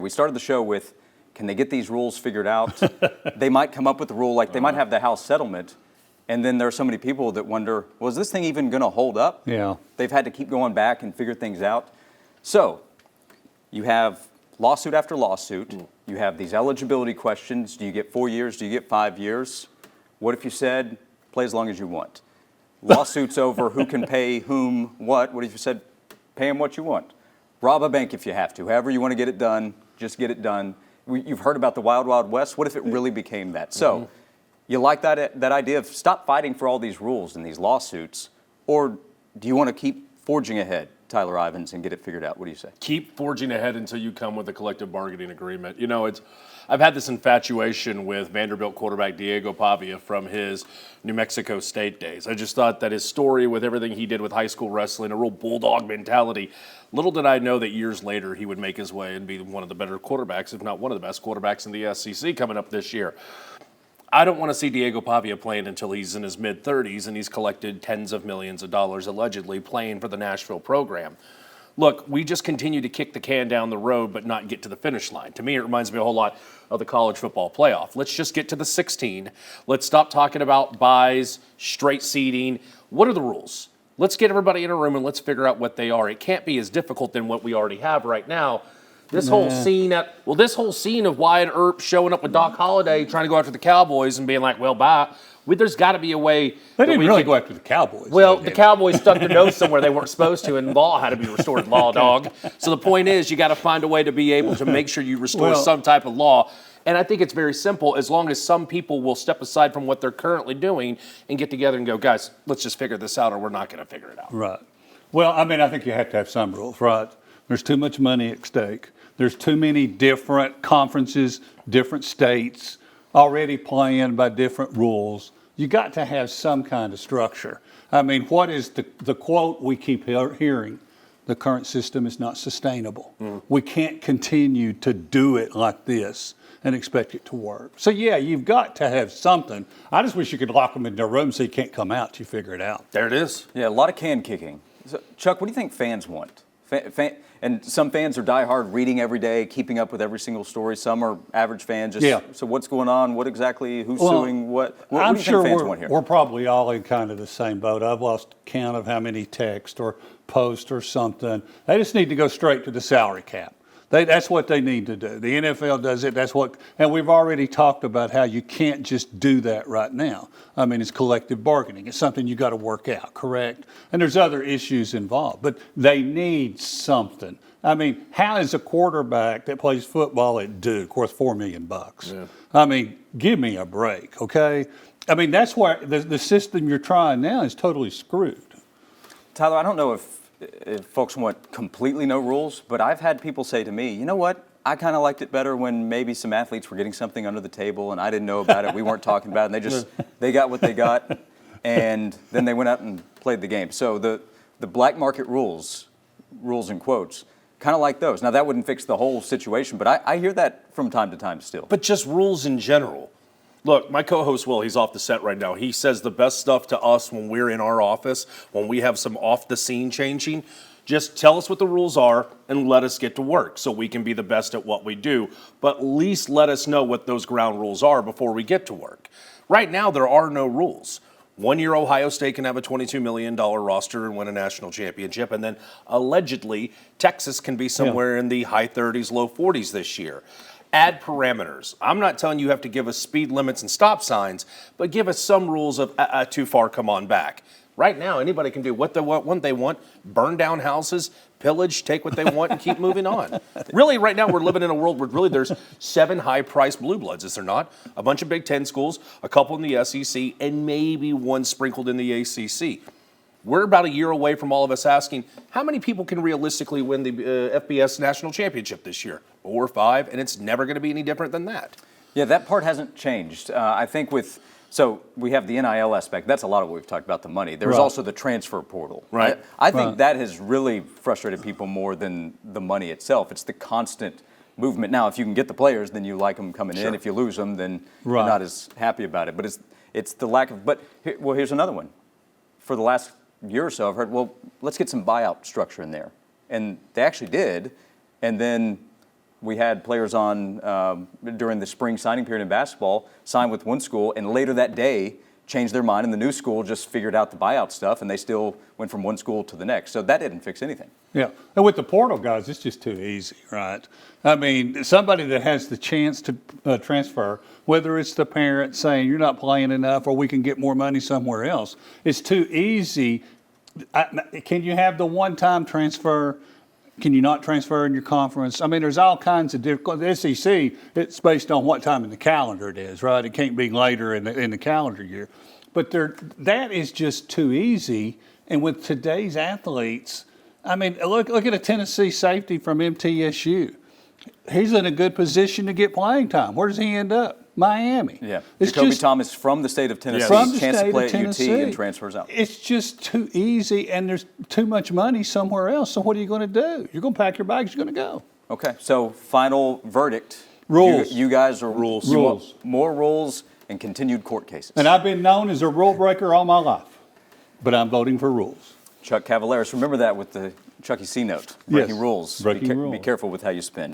We started the show with, can they get these rules figured out? They might come up with a rule, like they might have the house settlement, and then there are so many people that wonder, well, is this thing even going to hold up? Yeah. They've had to keep going back and figure things out. So you have lawsuit after lawsuit. You have these eligibility questions. Do you get 4 years? Do you get 5 years? What if you said, play as long as you want? Lawsuits over who can pay whom what. What if you said, pay them what you want? Rob a bank if you have to. However you want to get it done, just get it done. You've heard about the Wild Wild West. What if it really became that? So you like that idea of stop fighting for all these rules and these lawsuits, or do you want to keep forging ahead, Tyler Ivins, and get it figured out? What do you say? Keep forging ahead until you come with a collective bargaining agreement. You know, I've had this infatuation with Vanderbilt quarterback Diego Pavia from his New Mexico State days. I just thought that his story with everything he did with high school wrestling, a real bulldog mentality. Little did I know that years later he would make his way and be one of the better quarterbacks, if not one of the best quarterbacks in the SEC coming up this year. I don't want to see Diego Pavia playing until he's in his mid-30s and he's collected tens of millions of dollars allegedly playing for the Nashville program. Look, we just continue to kick the can down the road but not get to the finish line. To me, it reminds me a whole lot of the college football playoff. Let's just get to the 16. Let's stop talking about buys, straight seeding. What are the rules? Let's get everybody in a room and let's figure out what they are. It can't be as difficult than what we already have right now. This whole scene of Wyatt Earp showing up with Doc Holliday trying to go after the Cowboys and being like, well, bye. There's got to be a way. They didn't really go after the Cowboys. Well, the Cowboys stuck their nose somewhere they weren't supposed to, and law had to be restored. Law, dog. So the point is, you got to find a way to be able to make sure you restore some type of law. And I think it's very simple. As long as some people will step aside from what they're currently doing and get together and go, guys, let's just figure this out, or we're not going to figure it out. Right. Well, I mean, I think you have to have some rules, right? There's too much money at stake. There's too many different conferences, different states already playing by different rules. You got to have some kind of structure. I mean, what is the quote we keep hearing? The current system is not sustainable. We can't continue to do it like this and expect it to work. So yeah, you've got to have something. I just wish you could lock them in their room so you can't come out till you figure it out. There it is. Yeah, a lot of can kicking. So, Chuck, what do you think fans want? And some fans are diehard, reading every day, keeping up with every single story. Some are average fans. So what's going on? What exactly? Who's suing? What I'm do you sure think fans want here? We're probably all in kind of the same boat. I've lost count of how many texts or posts or something. They just need to go straight to the salary cap. That's what they need to do. The NFL does it. And we've already talked about how you can't just do that right now. I mean, it's collective bargaining. It's something you got to work out, correct? And there's other issues involved, but they need something. I mean, how is a quarterback that plays football at Duke worth $4 million? Yeah. I mean, give me a break, okay? I mean, that's why the system you're trying now is totally screwed. Tyler, I don't know if folks want completely no rules, but I've had people say to me, you know what? I kind of liked it better when maybe some athletes were getting something under the table and I didn't know about it. We weren't talking about it, and they got what they got, and then they went out and played the game. So the black market rules in quotes, kind of like those. Now, that wouldn't fix the whole situation, but I hear that from time to time still. But just rules in general. Look, my co-host Will, he's off the set right now. He says the best stuff to us when we're in our office, when we have some off-the-scene changing, just tell us what the rules are and let us get to work so we can be the best at what we do. But at least let us know what those ground rules are before we get to work. Right now, there are no rules. 1 year Ohio State can have a $22 million roster and win a national championship, and then allegedly Texas can be somewhere in the high 30s, low 40s this year. Add parameters. I'm not telling you have to give us speed limits and stop signs, but give us some rules of too far, come on back. Right now, anybody can do what they want, burn down houses, pillage, take what they want, and keep moving on. Really, right now, we're living in a world where really there's 7 high-priced blue bloods, is there not? A bunch of Big Ten schools, a couple in the SEC, and maybe one sprinkled in the ACC. We're about a year away from all of us asking, how many people can realistically win the FBS national championship this year? 4 or 5, and it's never going to be any different than that. Yeah, that part hasn't changed. I think so we have the NIL aspect. That's a lot of what we've talked about, the money. There's also the transfer portal. Right. I think that has really frustrated people more than the money itself. It's the constant movement. Now, if you can get the players, then you like them coming in. If you lose them, then you're not as happy about it. But it's the lack of. But here's another one. For the last year or so, I've heard, well, let's get some buyout structure in there. And they actually did. And then we had players on during the spring signing period in basketball sign with one school, and later that day changed their mind, and the new school just figured out the buyout stuff, and they still went from one school to the next. So that didn't fix anything. Yeah, and with the portal guys, it's just too easy, right? I mean, somebody that has the chance to transfer, whether it's the parent saying you're not playing enough or we can get more money somewhere else, it's too easy. Can you have the one-time transfer? Can you not transfer in your conference? I mean, there's all kinds of different. The SEC, it's based on what time in the calendar it is, right? It can't be later in the calendar year. But that is just too easy. And with today's athletes, I mean, look at a Tennessee safety from MTSU. He's in a good position to get playing time. Where does he end up? Miami. Yeah, It's Jacoby just, Thomas from the state of Tennessee, From the chance state to play of at UT Tennessee. and transfers out. It's just too easy, and there's too much money somewhere else. So what are you going to do? You're going to pack your bags. You're going to go. Okay, so final verdict. Rules. You guys are Rules. you want Rules. more rules and continued court cases. And I've been known as a rule breaker all my life, but I'm voting for rules. Chuck Cavaleris, remember that with the Chucky C note. Breaking Yes, rules. breaking Be rules. careful with how you spin.